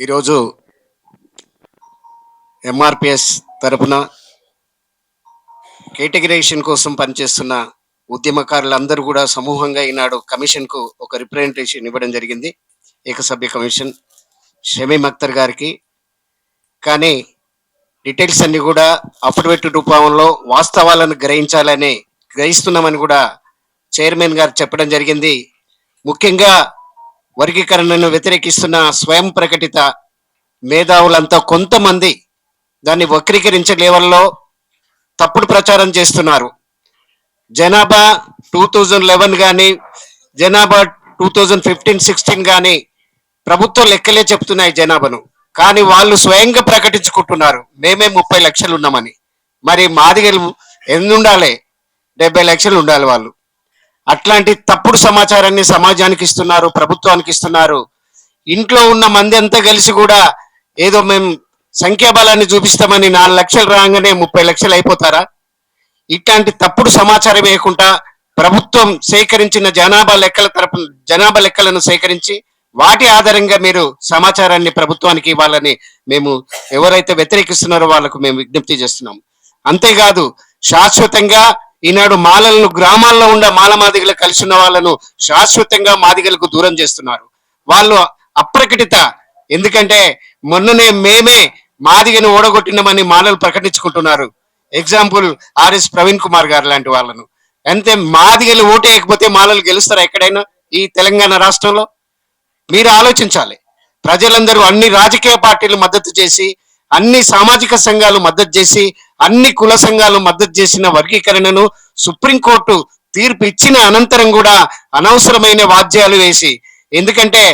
ఈరోజు ఎంఆర్పిఎస్ తరపున కేటగిరైజేషన్ కోసం పనిచేస్తున్న ఉద్యమకారులందరూ కూడా సమూహంగా ఈనాడు కమిషన్కు ఒక రిప్రజెంటేషన్ ఇవ్వడం జరిగింది. ఏకసభ్య కమిషన్ షమీమ్ అఖ్తర్ గారికి. కానీ డీటెయిల్స్ అన్ని కూడా అఫిడవిట్ రూపంలో వాస్తవాలను గ్రహిస్తున్నామని కూడా చైర్మన్ గారు చెప్పడం జరిగింది. ముఖ్యంగా వర్గీకరణను వ్యతిరేకిస్తున్న స్వయం ప్రకటిత మేధావులంతా కొంతమంది దాన్ని వక్రీకరించే లెవెల్లో తప్పుడు ప్రచారం చేస్తున్నారు. జనాభా 2011 కానీ జనాభా 2015-16 కానీ ప్రభుత్వ లెక్కలే చెప్తున్నాయి జనాభాను. కానీ వాళ్ళు స్వయంగా ప్రకటించుకుంటున్నారు మేమే 30 లక్షలు ఉన్నామని. మరి మాదిగలు ఎన్ని ఉండాలి? 70 లక్షలు ఉండాలి. వాళ్ళు అట్లాంటి తప్పుడు సమాచారాన్ని సమాజానికి ఇస్తున్నారు, ప్రభుత్వానికి ఇస్తున్నారు. ఇంట్లో ఉన్న మంది అంతా కలిసి కూడా ఏదో మేము సంఖ్యాబలాన్ని చూపిస్తామని 4 లక్షలు రాగానే 30 లక్షలు అయిపోతారా? ఇట్లాంటి తప్పుడు సమాచారం వేయకుండా ప్రభుత్వం సేకరించిన జనాభా లెక్కలను సేకరించి వాటి ఆధారంగా మీరు సమాచారాన్ని ప్రభుత్వానికి ఇవ్వాలని మేము ఎవరైతే వ్యతిరేకిస్తున్నారో వాళ్ళకు మేము విజ్ఞప్తి చేస్తున్నాం. అంతేకాదు శాశ్వతంగా ఈనాడు మాలలను గ్రామాల్లో ఉన్న మాదిగలు కలిసి ఉన్న వాళ్ళను శాశ్వతంగా మాదిగలకు దూరం చేస్తున్నారు. వాళ్ళు అప్రకటిత, ఎందుకంటే మొన్ననే మేమే మాదిగను ఓడగొట్టినామని మాలలు ప్రకటించుకుంటున్నారు. ఎగ్జాంపుల్ ఆర్ఎస్ ప్రవీణ్ కుమార్ గారు లాంటి వాళ్ళను. అంతే మాదిగలు ఓటు వేయకపోతే మాలలు గెలుస్తారా ఎక్కడైనా ఈ తెలంగాణ రాష్ట్రంలో? మీరు ఆలోచించాలి. ప్రజలందరూ అన్ని రాజకీయ పార్టీలు మద్దతు చేసి, అన్ని సామాజిక సంఘాలు మద్దతు చేసి, అన్ని కుల సంఘాలు మద్దతు చేసిన వర్గీకరణను సుప్రీంకోర్టు తీర్పు ఇచ్చిన అనంతరం కూడా అనవసరమైన వాద్యాలు వేసి, ఎందుకంటే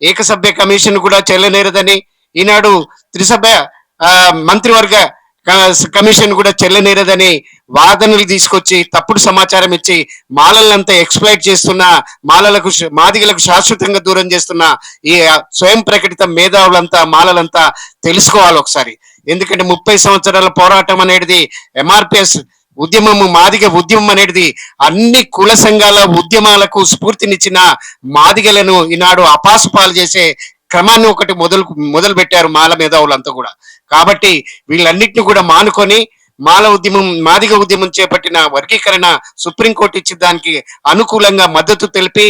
ఏకసభ్య కమిషన్ కూడా చెల్లనేరదని, ఈనాడు త్రిసభ్య మంత్రివర్గ కమిషన్ కూడా చెల్లనేరదని వాదనలు తీసుకొచ్చి తప్పుడు సమాచారం ఇచ్చి మాలలంతా ఎక్స్ప్లైట్ చేస్తున్న, మాదిగలకు శాశ్వతంగా దూరం చేస్తున్న ఈ స్వయం ప్రకటిత మేధావులంతా మాలలంతా తెలుసుకోవాలి ఒకసారి. ఎందుకంటే 30 సంవత్సరాల పోరాటం అనేది ఎంఆర్పిఎస్ ఉద్యమము, మాదిగ ఉద్యమం అనేది అన్ని కుల సంఘాల ఉద్యమాలకు స్ఫూర్తినిచ్చిన మాదిగలను ఈనాడు అపాసుపాలు చేసే క్రమాన్ని ఒకటి మొదలు పెట్టారు మాల మేధావులంతా కూడా. కాబట్టి వీళ్ళన్నిటిని కూడా మానుకొని మాదిగ ఉద్యమం చేపట్టిన వర్గీకరణ సుప్రీంకోర్టు ఇచ్చిన దానికి అనుకూలంగా మద్దతు తెలిపి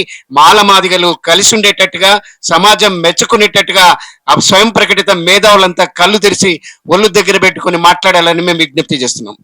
మాదిగలు కలిసి ఉండేటట్టుగా, సమాజం మెచ్చుకునేటట్టుగా స్వయం ప్రకటిత మేధావులంతా కళ్ళు తెరిచి ఒళ్ళు దగ్గర పెట్టుకుని మాట్లాడాలని మేము విజ్ఞప్తి చేస్తున్నాం.